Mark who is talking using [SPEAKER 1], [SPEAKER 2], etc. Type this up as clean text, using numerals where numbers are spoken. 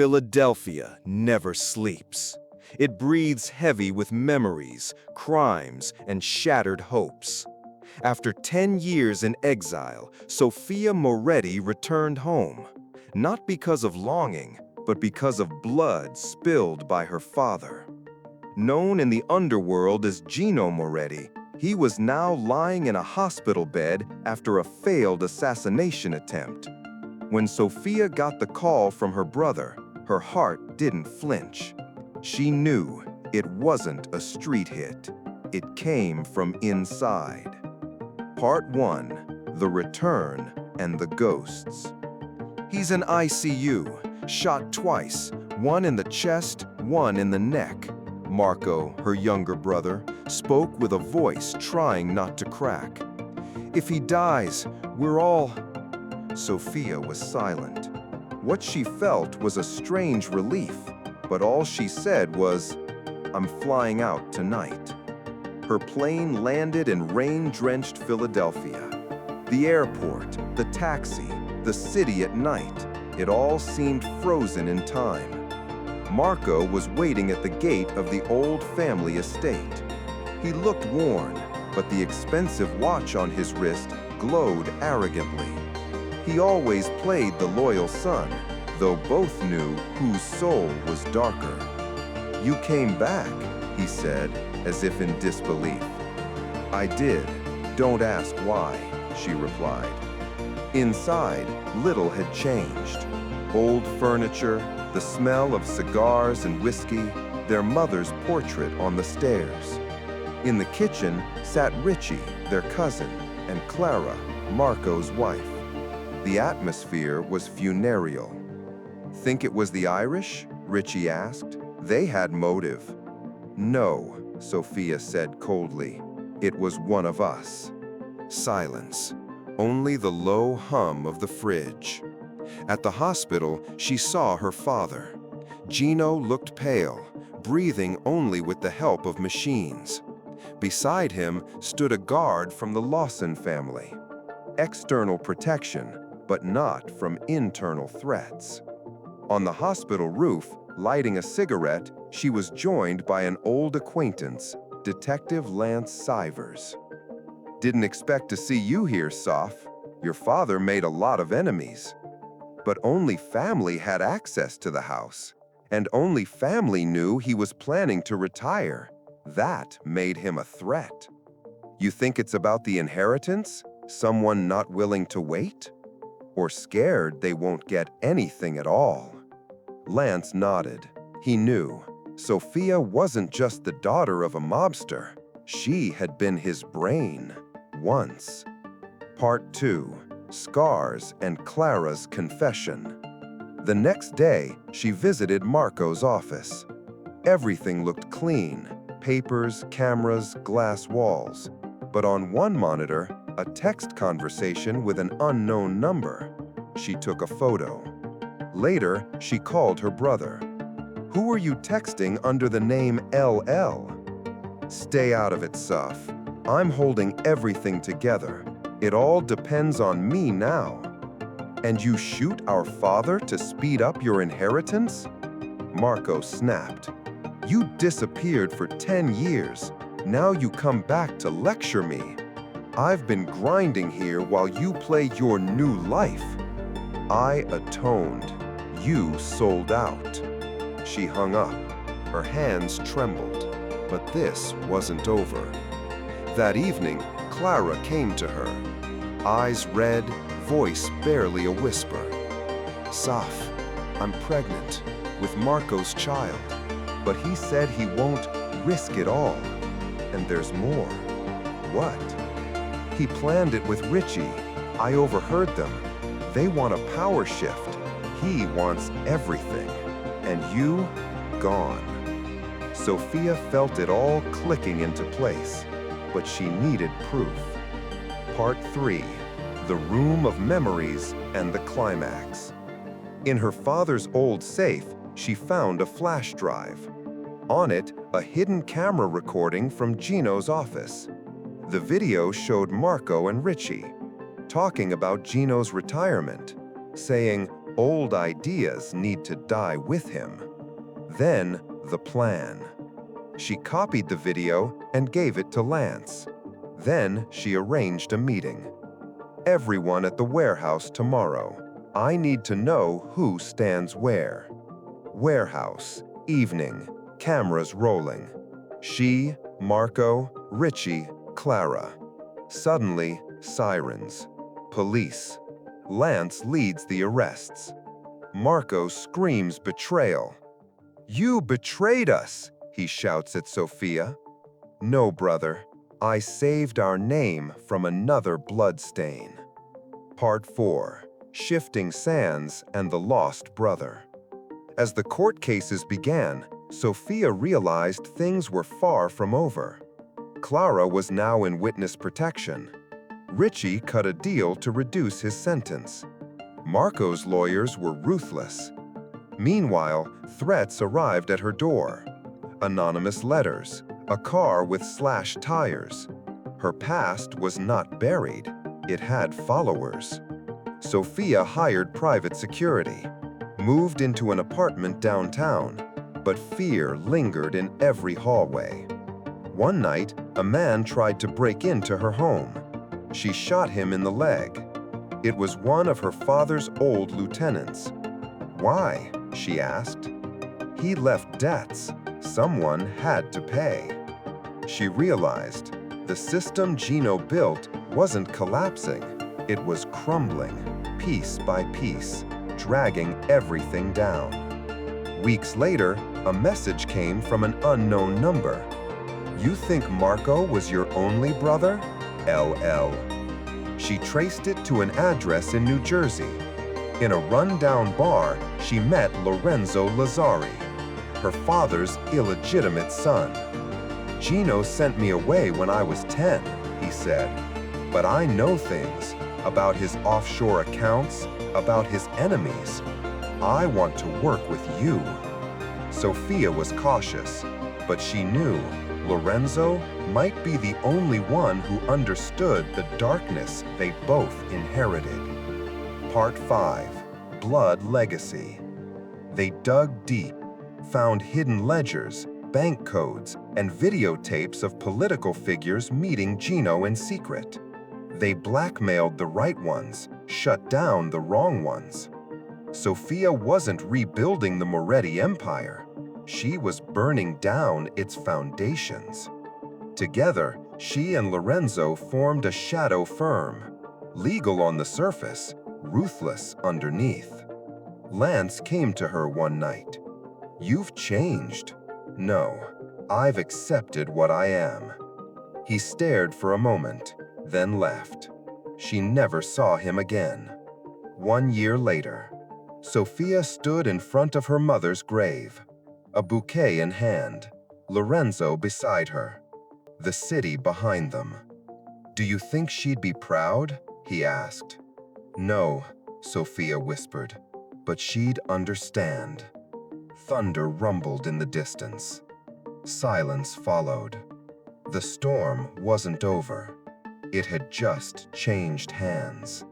[SPEAKER 1] Philadelphia never sleeps. It breathes heavy with memories, crimes, and shattered hopes. After 10 years in exile, Sophia Moretti returned home, not because of longing, but because of blood spilled by her father. Known in the underworld as Gino Moretti, he was now lying in a hospital bed after a failed assassination attempt. When Sophia got the call from her brother, her heart didn't flinch. She knew it wasn't a street hit. It came from inside. Part 1: The Return and the Ghosts. He's in ICU, shot twice, one in the chest, one in the neck. Marco, her younger brother, spoke with a voice trying not to crack. If he dies, we're all... Sophia was silent. What she felt was a strange relief, but all she said was, "I'm flying out tonight." Her plane landed in rain-drenched Philadelphia. The airport, the taxi, the city at night, it all seemed frozen in time. Marco was waiting at the gate of the old family estate. He looked worn, but the expensive watch on his wrist glowed arrogantly. He always played the loyal son, though both knew whose soul was darker. "You came back," he said, as if in disbelief. "I did. Don't ask why," she replied. Inside, little had changed. Old furniture, the smell of cigars and whiskey, their mother's portrait on the stairs. In the kitchen sat Richie, their cousin, and Clara, Marco's wife. The atmosphere was funereal. "Think it was the Irish?" Richie asked. "They had motive." "No," Sophia said coldly. "It was one of us." Silence. Only the low hum of the fridge. At the hospital, she saw her father. Gino looked pale, breathing only with the help of machines. Beside him stood a guard from the Lawson family. External protection, but not from internal threats. On the hospital roof, lighting a cigarette, she was joined by an old acquaintance, Detective Lance Sivers. "Didn't expect to see you here, Soph. Your father made a lot of enemies." But only family had access to the house, and only family knew he was planning to retire. That made him a threat. "You think it's about the inheritance? Someone not willing to wait? Or scared they won't get anything at all?" Lance nodded. He knew. Sophia wasn't just the daughter of a mobster. She had been his brain, once. Part 2: Scars and Clara's Confession. The next day, she visited Marco's office. Everything looked clean: papers, cameras, glass walls. But on one monitor, a text conversation with an unknown number. She took a photo. Later, she called her brother. "Who are you texting under the name LL?" "Stay out of it, Soph. I'm holding everything together. It all depends on me now." "And you shoot our father to speed up your inheritance?" Marco snapped. "You disappeared for 10 years. Now you come back to lecture me. I've been grinding here while you play your new life." "I atoned. You sold out." She hung up. Her hands trembled. But this wasn't over. That evening, Clara came to her. Eyes red, voice barely a whisper. "Soph, I'm pregnant with Marco's child. But he said he won't risk it all. And there's more." "What?" "He planned it with Richie. I overheard them. They want a power shift. He wants everything. And you, gone." Sophia felt it all clicking into place, but she needed proof. Part 3: The Room of Memories and the Climax. In her father's old safe, she found a flash drive. On it, a hidden camera recording from Gino's office. The video showed Marco and Richie talking about Gino's retirement, saying, Old ideas need to die with him. Then, the plan. She copied the video and gave it to Lance. Then she arranged a meeting. Everyone at the warehouse tomorrow. I need to know who stands where. Warehouse, evening, cameras rolling. She, Marco, Richie, Clara. Suddenly, sirens. Police. Lance leads the arrests. Marco screams betrayal. "You betrayed us!" he shouts at Sophia. "No, brother. I saved our name from another bloodstain." Part 4. Shifting Sands and the Lost Brother. As the court cases began, Sophia realized things were far from over. Clara was now in witness protection. Richie cut a deal to reduce his sentence. Marco's lawyers were ruthless. Meanwhile, threats arrived at her door. Anonymous letters, a car with slashed tires. Her past was not buried. It had followers. Sophia hired private security, moved into an apartment downtown, but fear lingered in every hallway. One night, a man tried to break into her home. She shot him in the leg. It was one of her father's old lieutenants. "Why?" she asked. "He left debts. Someone had to pay." She realized the system Gino built wasn't collapsing. It was crumbling, piece by piece, dragging everything down. Weeks later, a message came from an unknown number. "You think Marco was your only brother? LL." She traced it to an address in New Jersey. In a rundown bar, she met Lorenzo Lazzari, her father's illegitimate son. "Gino sent me away when I was 10, he said. "But I know things about his offshore accounts, about his enemies. I want to work with you." Sophia was cautious, but she knew Lorenzo might be the only one who understood the darkness they both inherited. Part 5. Blood Legacy. They dug deep, found hidden ledgers, bank codes, and videotapes of political figures meeting Gino in secret. They blackmailed the right ones, shut down the wrong ones. Sophia wasn't rebuilding the Moretti Empire. She was burning down its foundations. Together, she and Lorenzo formed a shadow firm, legal on the surface, ruthless underneath. Lance came to her one night. "You've changed." "No, I've accepted what I am." He stared for a moment, then left. She never saw him again. 1 year later, Sophia stood in front of her mother's grave, a bouquet in hand, Lorenzo beside her, the city behind them. "Do you think she'd be proud?" he asked. "No," Sophia whispered, "but she'd understand." Thunder rumbled in the distance. Silence followed. The storm wasn't over. It had just changed hands.